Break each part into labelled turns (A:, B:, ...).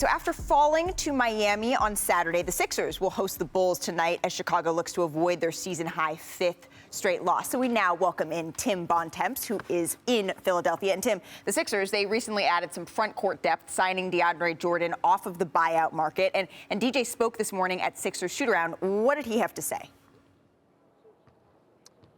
A: So after falling to Miami on Saturday, the Sixers will host the Bulls tonight as Chicago looks to avoid their season-high fifth straight loss. So we now welcome in Tim Bontempts, who is in Philadelphia. And Tim, the Sixers, they recently added some front court depth, signing DeAndre Jordan off of the buyout market. And DJ spoke this morning at Sixers shoot-around. What did he have to say?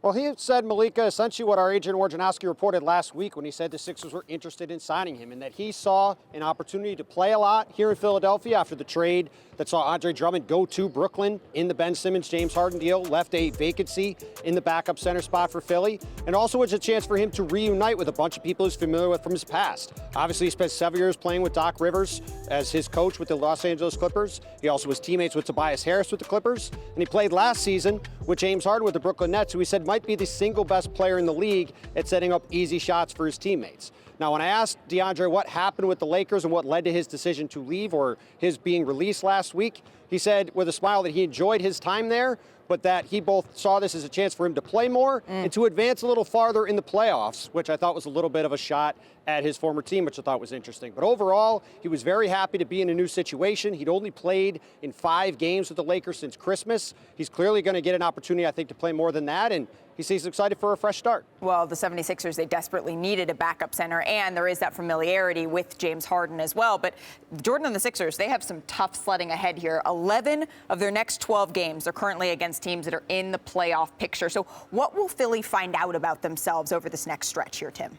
B: Well, he said, Malika, essentially what our agent Wojnarowski reported last week when he said the Sixers were interested in signing him and that he saw an opportunity to play a lot here in Philadelphia after the trade that saw Andre Drummond go to Brooklyn in the Ben Simmons-James Harden deal, left a vacancy in the backup center spot for Philly, and also was a chance for him to reunite with a bunch of people he's familiar with from his past. Obviously, he spent 7 years playing with Doc Rivers as his coach with the Los Angeles Clippers. He also was teammates with Tobias Harris with the Clippers, and he played last season with James Harden with the Brooklyn Nets, who he said might be the single best player in the league at setting up easy shots for his teammates. Now, when I asked DeAndre what happened with the Lakers and what led to his decision to leave or his being released last week, he said with a smile that he enjoyed his time there, but that he both saw this as a chance for him to play more and to advance a little farther in the playoffs, which I thought was a little bit of a shot at his former team, which I thought was interesting. But overall, he was very happy to be in a new situation. He'd only played in 5 games with the Lakers since Christmas. He's clearly going to get an opportunity, I think, to play more than that, and he seems excited for a fresh start.
A: Well, the 76ers, they desperately needed a backup center, and there is that familiarity with James Harden as well. But Jordan and the Sixers, they have some tough sledding ahead here. 11 of their next 12 games are currently against teams that are in the playoff picture. So what will Philly find out about themselves over this next stretch here, Tim?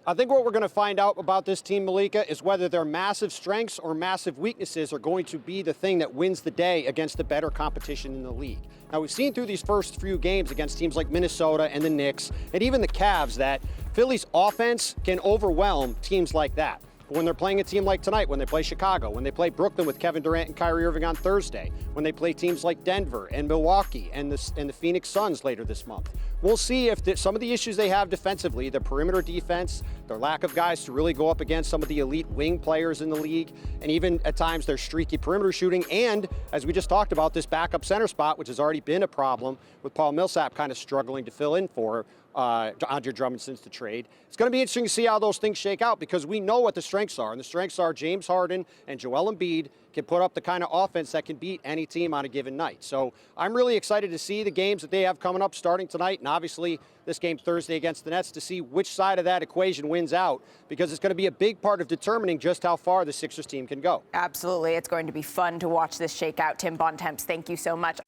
B: I think what we're going to find out about this team, Malika, is whether their massive strengths or massive weaknesses are going to be the thing that wins the day against the better competition in the league. Now, we've seen through these first few games against teams like Minnesota and the Knicks and even the Cavs that Philly's offense can overwhelm teams like that. But when they're playing a team like tonight, when they play Chicago, when they play Brooklyn with Kevin Durant and Kyrie Irving on Thursday, when they play teams like Denver and Milwaukee and the Phoenix Suns later this month, we'll see if some of the issues they have defensively, the perimeter defense, their lack of guys to really go up against some of the elite wing players in the league, and even at times their streaky perimeter shooting, and as we just talked about, this backup center spot, which has already been a problem with Paul Millsap kind of struggling to fill in for Andre Drummond since the trade. It's going to be interesting to see how those things shake out because we know what the strengths are, and the strengths are James Harden and Joel Embiid can put up the kind of offense that can beat any team on a given night. So I'm really excited to see the games that they have coming up starting tonight, and obviously this game Thursday against the Nets to see which side of that equation wins out, because it's going to be a big part of determining just how far the Sixers team can go.
A: Absolutely. It's going to be fun to watch this shake out. Tim Bontemps, thank you so much.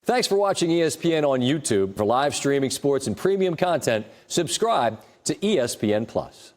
C: Thanks for watching ESPN on YouTube. For live streaming sports and premium content, subscribe to ESPN+.